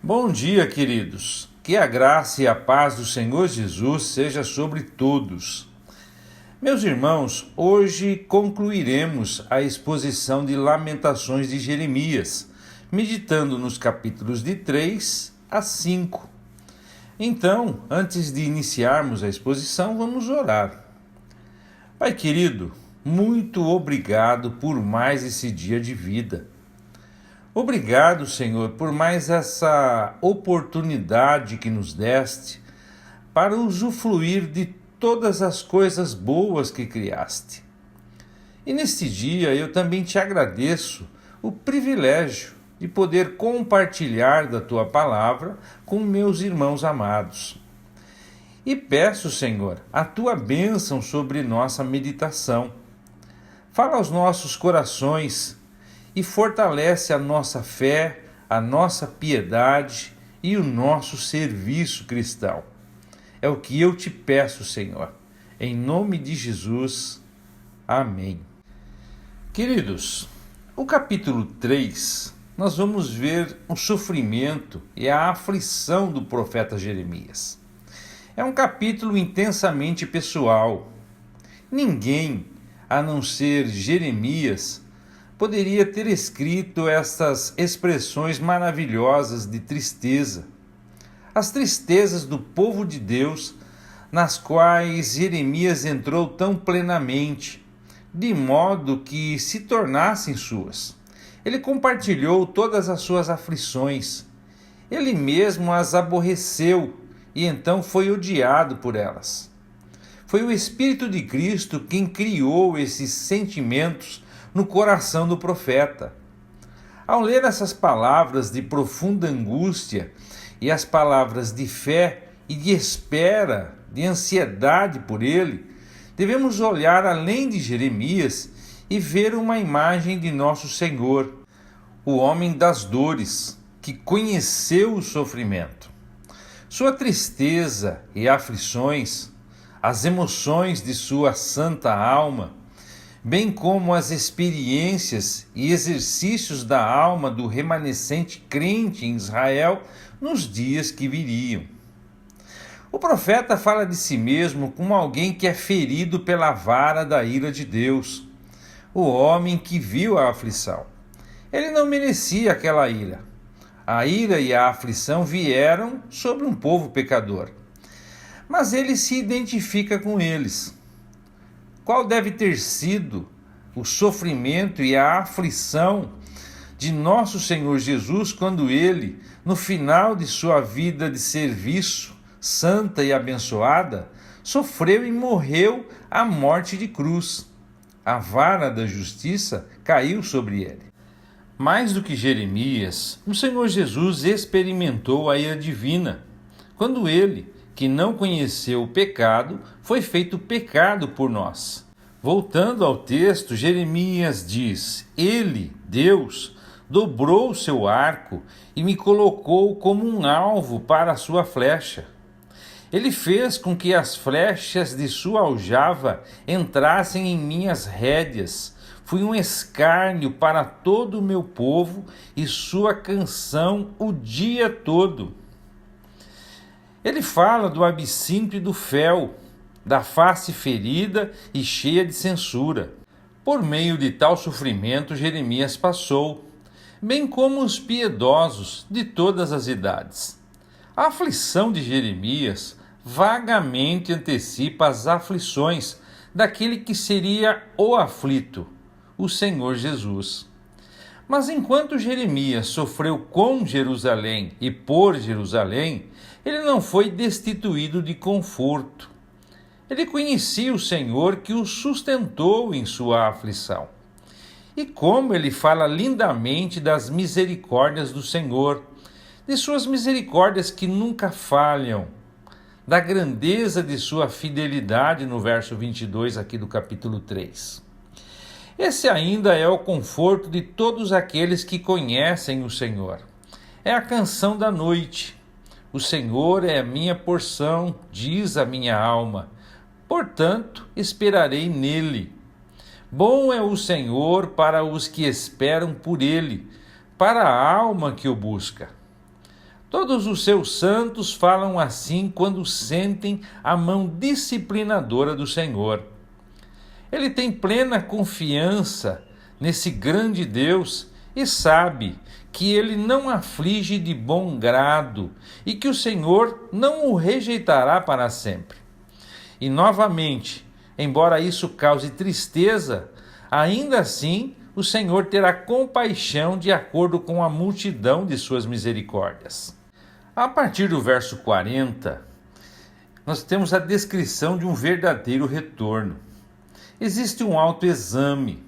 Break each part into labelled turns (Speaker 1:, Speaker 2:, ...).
Speaker 1: Bom dia, queridos. Que a graça e a paz do Senhor Jesus seja sobre todos. Meus irmãos, hoje concluiremos a exposição de Lamentações de Jeremias, meditando nos capítulos de 3 a 5. Então, antes de iniciarmos a exposição, vamos orar. Pai querido, muito obrigado por mais esse dia de vida. Obrigado, Senhor, por mais essa oportunidade que nos deste para usufruir de todas as coisas boas que criaste. E neste dia eu também te agradeço o privilégio de poder compartilhar da tua palavra com meus irmãos amados. E peço, Senhor, a tua bênção sobre nossa meditação. Fala aos nossos corações e fortalece a nossa fé, a nossa piedade e o nosso serviço cristão. É o que eu te peço, Senhor. Em nome de Jesus. Amém. Queridos, o capítulo 3, nós vamos ver o sofrimento e a aflição do profeta Jeremias. É um capítulo intensamente pessoal. Ninguém, a não ser Jeremias, poderia ter escrito estas expressões maravilhosas de tristeza. As tristezas do povo de Deus, nas quais Jeremias entrou tão plenamente, de modo que se tornassem suas. Ele compartilhou todas as suas aflições. Ele mesmo as aborreceu e então foi odiado por elas. Foi o Espírito de Cristo quem criou esses sentimentos no coração do profeta. Ao ler essas palavras de profunda angústia e as palavras de fé e de espera, de ansiedade por ele, devemos olhar além de Jeremias e ver uma imagem de nosso Senhor, o homem das dores, que conheceu o sofrimento. Sua tristeza e aflições, as emoções de sua santa alma, bem como as experiências e exercícios da alma do remanescente crente em Israel nos dias que viriam. O profeta fala de si mesmo como alguém que é ferido pela vara da ira de Deus, o homem que viu a aflição. Ele não merecia aquela ira. A ira e a aflição vieram sobre um povo pecador, mas ele se identifica com eles. Qual deve ter sido o sofrimento e a aflição de nosso Senhor Jesus quando ele, no final de sua vida de serviço, santa e abençoada, sofreu e morreu a morte de cruz. A vara da justiça caiu sobre ele. Mais do que Jeremias, o Senhor Jesus experimentou a ira divina, quando ele, que não conheceu o pecado, foi feito pecado por nós. Voltando ao texto, Jeremias diz: Ele, Deus, dobrou seu arco e me colocou como um alvo para a sua flecha. Ele fez com que as flechas de sua aljava entrassem em minhas rédeas. Fui um escárnio para todo o meu povo e sua canção o dia todo. Ele fala do absinto e do fel, da face ferida e cheia de censura. Por meio de tal sofrimento, Jeremias passou, bem como os piedosos de todas as idades. A aflição de Jeremias vagamente antecipa as aflições daquele que seria o aflito, o Senhor Jesus. Mas enquanto Jeremias sofreu com Jerusalém e por Jerusalém, ele não foi destituído de conforto. Ele conhecia o Senhor que o sustentou em sua aflição. E como ele fala lindamente das misericórdias do Senhor, de suas misericórdias que nunca falham, da grandeza de sua fidelidade no verso 22 aqui do capítulo 3. Esse ainda é o conforto de todos aqueles que conhecem o Senhor. É a canção da noite. O Senhor é a minha porção, diz a minha alma. Portanto, esperarei nele. Bom é o Senhor para os que esperam por ele, para a alma que o busca. Todos os seus santos falam assim quando sentem a mão disciplinadora do Senhor. Ele tem plena confiança nesse grande Deus e sabe que ele não aflige de bom grado e que o Senhor não o rejeitará para sempre. E novamente, embora isso cause tristeza, ainda assim o Senhor terá compaixão de acordo com a multidão de suas misericórdias. A partir do verso 40, nós temos a descrição de um verdadeiro retorno. Existe um autoexame.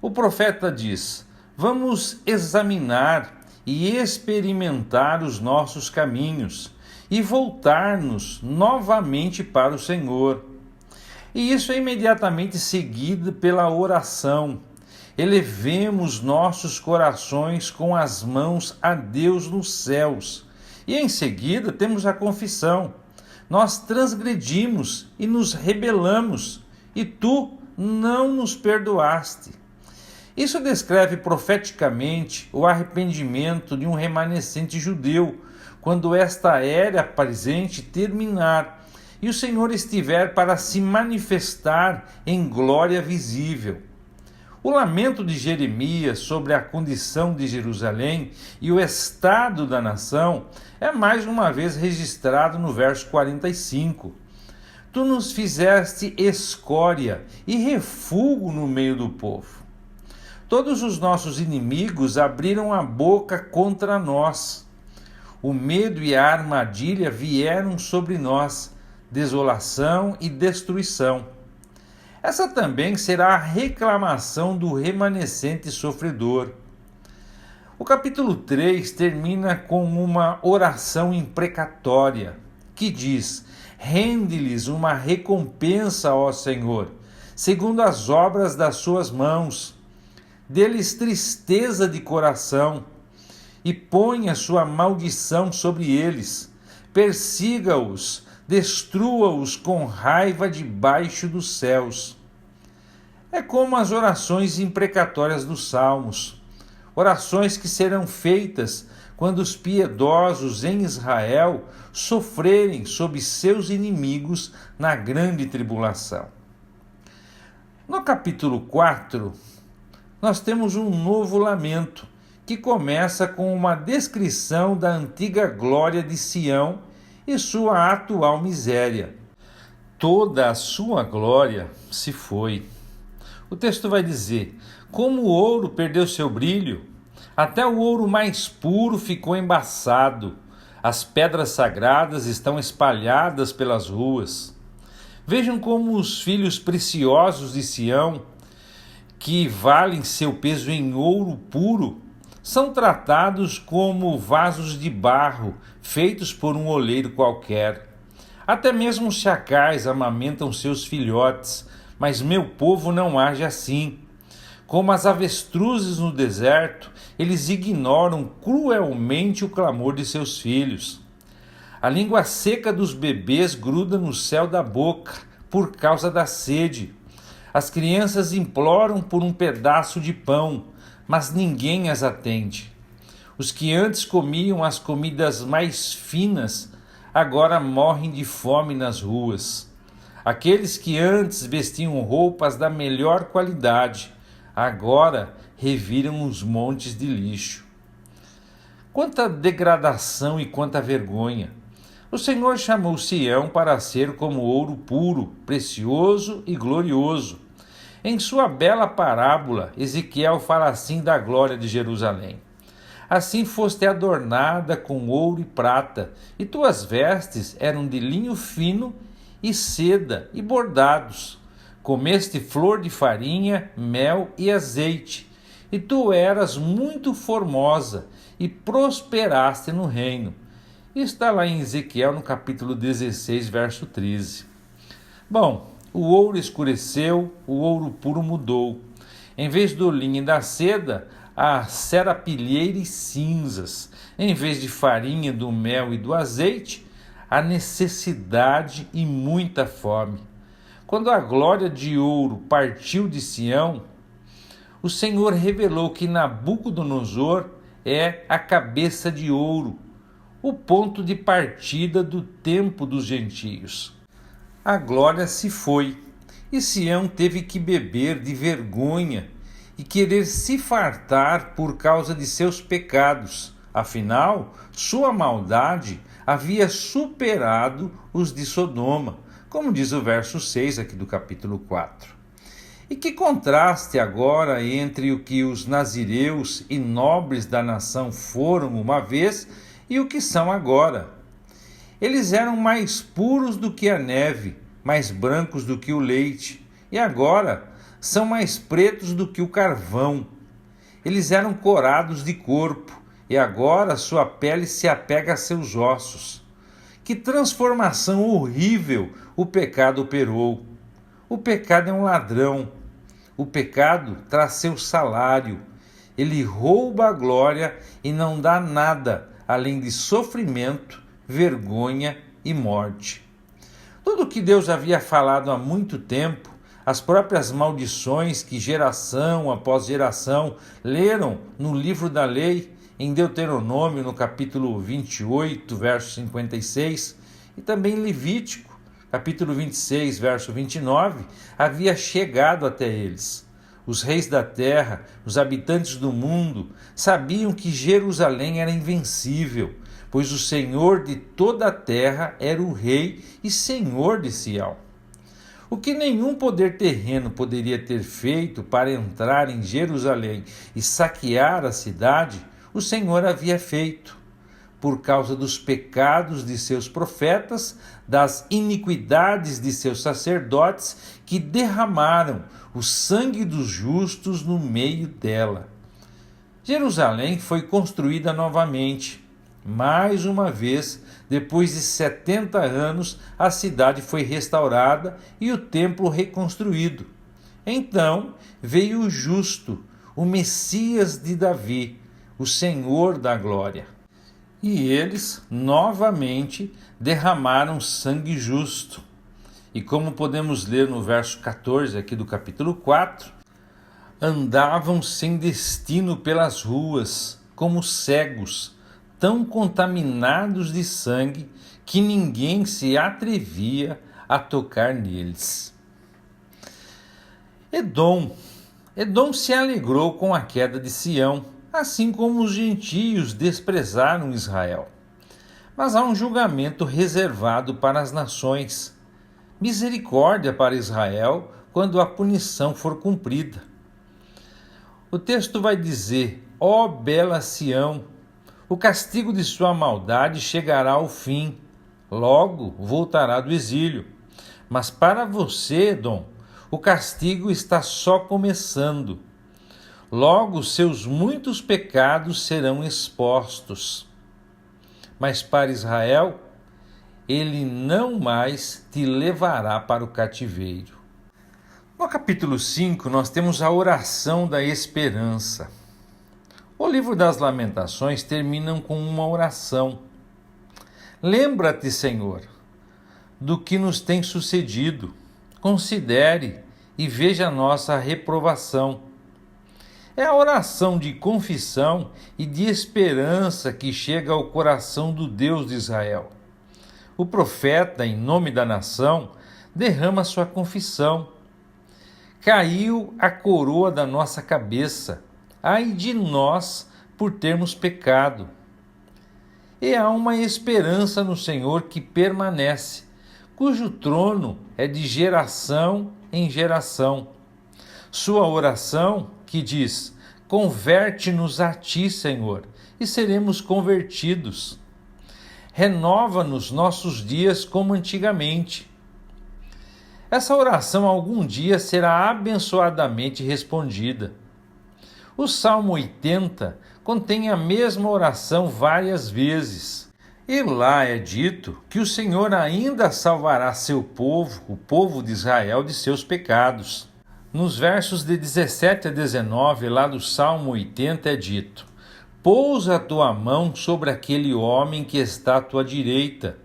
Speaker 1: O profeta diz: vamos examinar e experimentar os nossos caminhos e voltar-nos novamente para o Senhor. E isso é imediatamente seguido pela oração. Elevemos nossos corações com as mãos a Deus nos céus. E em seguida temos a confissão. Nós transgredimos e nos rebelamos, e tu não nos perdoaste. Isso descreve profeticamente o arrependimento de um remanescente judeu, quando esta era presente terminar e o Senhor estiver para se manifestar em glória visível. O lamento de Jeremias sobre a condição de Jerusalém e o estado da nação é mais uma vez registrado no verso 45. Tu nos fizeste escória e refúgio no meio do povo. Todos os nossos inimigos abriram a boca contra nós. O medo e a armadilha vieram sobre nós, desolação e destruição. Essa também será a reclamação do remanescente sofredor. O capítulo 3 termina com uma oração imprecatória, que diz: rende-lhes uma recompensa, ó Senhor, segundo as obras das suas mãos. Dê-lhes tristeza de coração e ponha sua maldição sobre eles. Persiga-os, destrua-os com raiva debaixo dos céus. É como as orações imprecatórias dos Salmos, orações que serão feitas quando os piedosos em Israel sofrerem sob seus inimigos na grande tribulação. No capítulo 4, nós temos um novo lamento, que começa com uma descrição da antiga glória de Sião e sua atual miséria. Toda a sua glória se foi. O texto vai dizer: como o ouro perdeu seu brilho, até o ouro mais puro ficou embaçado, as pedras sagradas estão espalhadas pelas ruas. Vejam como os filhos preciosos de Sião, que valem seu peso em ouro puro, são tratados como vasos de barro feitos por um oleiro qualquer. Até mesmo os chacais amamentam seus filhotes, mas meu povo não age assim. Como as avestruzes no deserto, eles ignoram cruelmente o clamor de seus filhos. A língua seca dos bebês gruda no céu da boca por causa da sede. As crianças imploram por um pedaço de pão, mas ninguém as atende. Os que antes comiam as comidas mais finas, agora morrem de fome nas ruas. Aqueles que antes vestiam roupas da melhor qualidade, agora reviram os montes de lixo. Quanta degradação e quanta vergonha! O Senhor chamou Sião para ser como ouro puro, precioso e glorioso. Em sua bela parábola, Ezequiel fala assim da glória de Jerusalém. Assim foste adornada com ouro e prata, e tuas vestes eram de linho fino e seda e bordados. Comeste flor de farinha, mel e azeite, e tu eras muito formosa e prosperaste no reino. Está lá em Ezequiel, no capítulo 16, verso 13. Bom, o ouro escureceu, o ouro puro mudou. Em vez do linho e da seda, a serapilheira e cinzas. Em vez de farinha, do mel e do azeite, a necessidade e muita fome. Quando a glória de ouro partiu de Sião, o Senhor revelou que Nabucodonosor é a cabeça de ouro, o ponto de partida do tempo dos gentios. A glória se foi, e Sião teve que beber de vergonha e querer se fartar por causa de seus pecados. Afinal, sua maldade havia superado os de Sodoma, como diz o verso 6 aqui do capítulo 4. E que contraste agora entre o que os nazireus e nobres da nação foram uma vez e o que são agora. Eles eram mais puros do que a neve, mais brancos do que o leite, e agora são mais pretos do que o carvão. Eles eram corados de corpo, e agora sua pele se apega a seus ossos. Que transformação horrível o pecado operou! O pecado é um ladrão. O pecado traz seu salário. Ele rouba a glória e não dá nada além de sofrimento, vergonha e morte. Tudo o que Deus havia falado há muito tempo, as próprias maldições que geração após geração leram no livro da lei, em Deuteronômio, no capítulo 28, verso 56, e também em Levítico, capítulo 26, verso 29, havia chegado até eles. Os reis da terra, os habitantes do mundo, sabiam que Jerusalém era invencível, pois o Senhor de toda a terra era o rei e senhor de Sião. O que nenhum poder terreno poderia ter feito para entrar em Jerusalém e saquear a cidade, o Senhor havia feito, por causa dos pecados de seus profetas, das iniquidades de seus sacerdotes, que derramaram o sangue dos justos no meio dela. Jerusalém foi construída novamente. Mais uma vez, depois de 70 anos, a cidade foi restaurada e o templo reconstruído. Então veio o justo, o Messias de Davi, o Senhor da glória. E eles novamente derramaram sangue justo. E como podemos ler no verso 14 aqui do capítulo 4, andavam sem destino pelas ruas, como cegos, tão contaminados de sangue que ninguém se atrevia a tocar neles. Edom se alegrou com a queda de Sião, assim como os gentios desprezaram Israel. Mas há um julgamento reservado para as nações. Misericórdia para Israel quando a punição for cumprida. O texto vai dizer: ó bela Sião, o castigo de sua maldade chegará ao fim, logo voltará do exílio. Mas para você, Edom, o castigo está só começando. Logo seus muitos pecados serão expostos. Mas para Israel, ele não mais te levará para o cativeiro. No capítulo 5, nós temos a oração da esperança. O livro das Lamentações termina com uma oração. Lembra-te, Senhor, do que nos tem sucedido. Considere e veja a nossa reprovação. É a oração de confissão e de esperança que chega ao coração do Deus de Israel. O profeta, em nome da nação, derrama sua confissão. Caiu a coroa da nossa cabeça, ai de nós por termos pecado. E há uma esperança no Senhor que permanece, cujo trono é de geração em geração. Sua oração que diz: converte-nos a ti, Senhor, e seremos convertidos. Renova-nos nossos dias como antigamente. Essa oração algum dia será abençoadamente respondida. O Salmo 80 contém a mesma oração várias vezes. E lá é dito que o Senhor ainda salvará seu povo, o povo de Israel, de seus pecados. Nos versos de 17 a 19, lá do Salmo 80, é dito: pousa a tua mão sobre aquele homem que está à tua direita,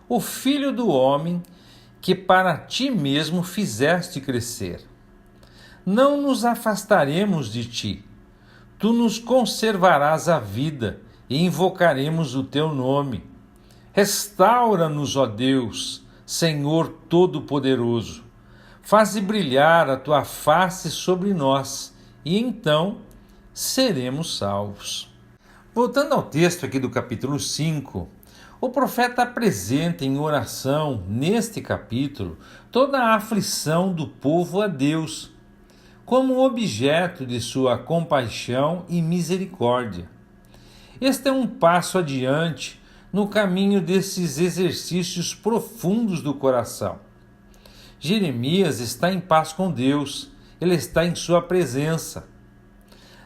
Speaker 1: o filho do homem que para ti mesmo fizeste crescer. Não nos afastaremos de ti, tu nos conservarás a vida e invocaremos o teu nome. Restaura-nos, ó Deus, Senhor Todo-Poderoso. Faze brilhar a tua face sobre nós, e então seremos salvos. Voltando ao texto aqui do capítulo 5, o profeta apresenta em oração, neste capítulo, toda a aflição do povo a Deus, como objeto de sua compaixão e misericórdia. Este é um passo adiante no caminho desses exercícios profundos do coração. Jeremias está em paz com Deus, ele está em sua presença.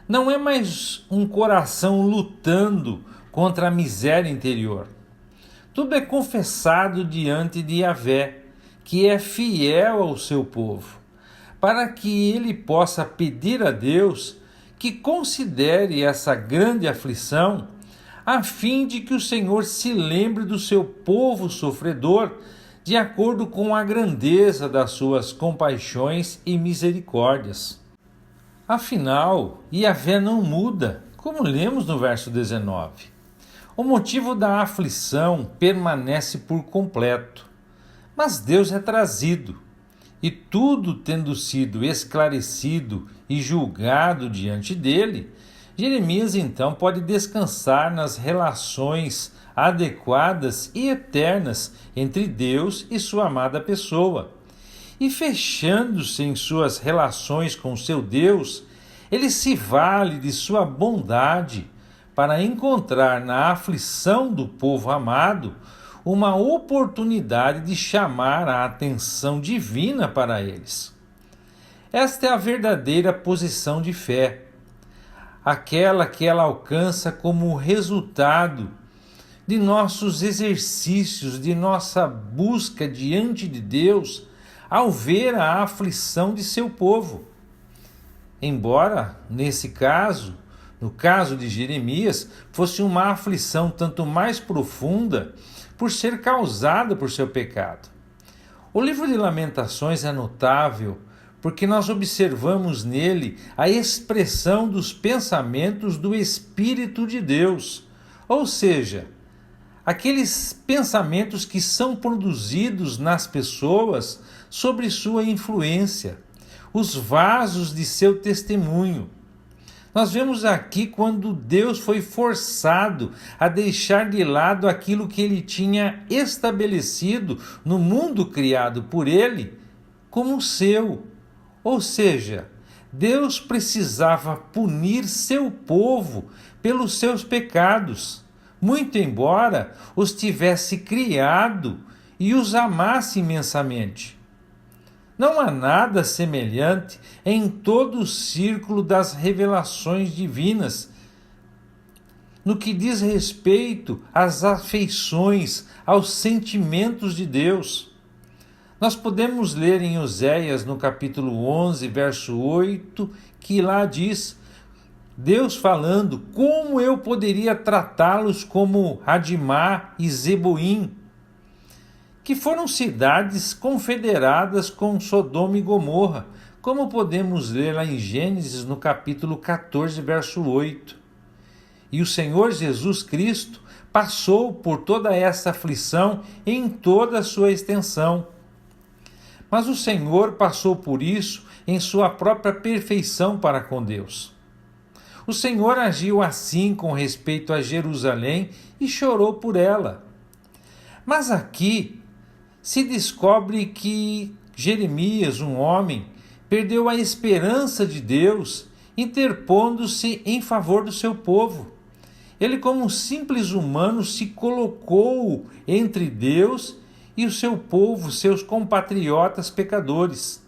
Speaker 1: Não é mais um coração lutando contra a miséria interior. Tudo é confessado diante de Yahvé, que é fiel ao seu povo, para que ele possa pedir a Deus que considere essa grande aflição, a fim de que o Senhor se lembre do seu povo sofredor, de acordo com a grandeza das suas compaixões e misericórdias. Afinal, Yahvé não muda, como lemos no verso 19. O motivo da aflição permanece por completo, mas Deus é trazido, e tudo tendo sido esclarecido e julgado diante dele, Jeremias então pode descansar nas relações adequadas e eternas entre Deus e sua amada pessoa. E fechando-se em suas relações com seu Deus, ele se vale de sua bondade para encontrar na aflição do povo amado uma oportunidade de chamar a atenção divina para eles. Esta é a verdadeira posição de fé, aquela que ela alcança como resultado de nossos exercícios, de nossa busca diante de Deus, ao ver a aflição de seu povo. Embora, nesse caso, no caso de Jeremias, fosse uma aflição tanto mais profunda por ser causada por seu pecado. O livro de Lamentações é notável porque nós observamos nele a expressão dos pensamentos do Espírito de Deus, ou seja, aqueles pensamentos que são produzidos nas pessoas sobre sua influência, os vasos de seu testemunho. Nós vemos aqui quando Deus foi forçado a deixar de lado aquilo que ele tinha estabelecido no mundo criado por ele como seu. Ou seja, Deus precisava punir seu povo pelos seus pecados, muito embora os tivesse criado e os amasse imensamente. Não há nada semelhante em todo o círculo das revelações divinas, no que diz respeito às afeições, aos sentimentos de Deus. Nós podemos ler em Oséias, no capítulo 11, verso 8, que lá diz, Deus falando, como eu poderia tratá-los como Adimá e Zeboim, que foram cidades confederadas com Sodoma e Gomorra, como podemos ler lá em Gênesis, no capítulo 14, verso 8. E o Senhor Jesus Cristo passou por toda essa aflição em toda a sua extensão. Mas o Senhor passou por isso em sua própria perfeição para com Deus. O Senhor agiu assim com respeito a Jerusalém e chorou por ela. Mas aqui se descobre que Jeremias, um homem, perdeu a esperança de Deus, interpondo-se em favor do seu povo. Ele, como um simples humano, se colocou entre Deus e o seu povo, seus compatriotas pecadores.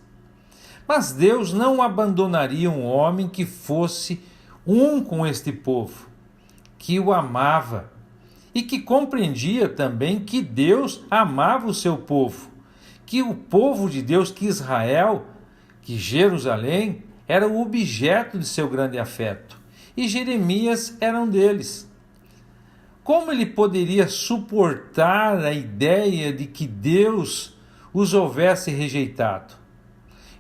Speaker 1: Mas Deus não abandonaria um homem que fosse um com este povo, que o amava e que compreendia também que Deus amava o seu povo, que o povo de Deus, que Israel, que Jerusalém, era o objeto de seu grande afeto, e Jeremias era um deles. Como ele poderia suportar a ideia de que Deus os houvesse rejeitado?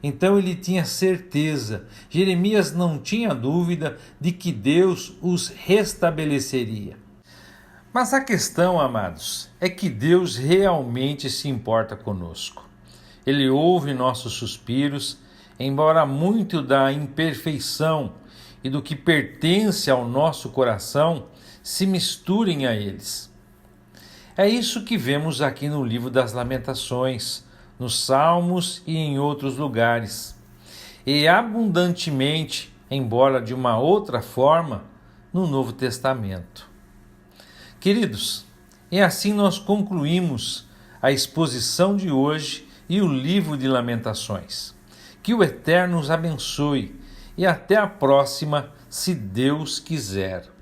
Speaker 1: Então ele tinha certeza, Jeremias não tinha dúvida de que Deus os restabeleceria. Mas a questão, amados, é que Deus realmente se importa conosco. Ele ouve nossos suspiros, embora muito da imperfeição e do que pertence ao nosso coração se misturem a eles. É isso que vemos aqui no livro das Lamentações, nos Salmos e em outros lugares. E abundantemente, embora de uma outra forma, no Novo Testamento. Queridos, e assim nós concluímos a exposição de hoje e o livro de Lamentações. Que o Eterno os abençoe e até a próxima, se Deus quiser.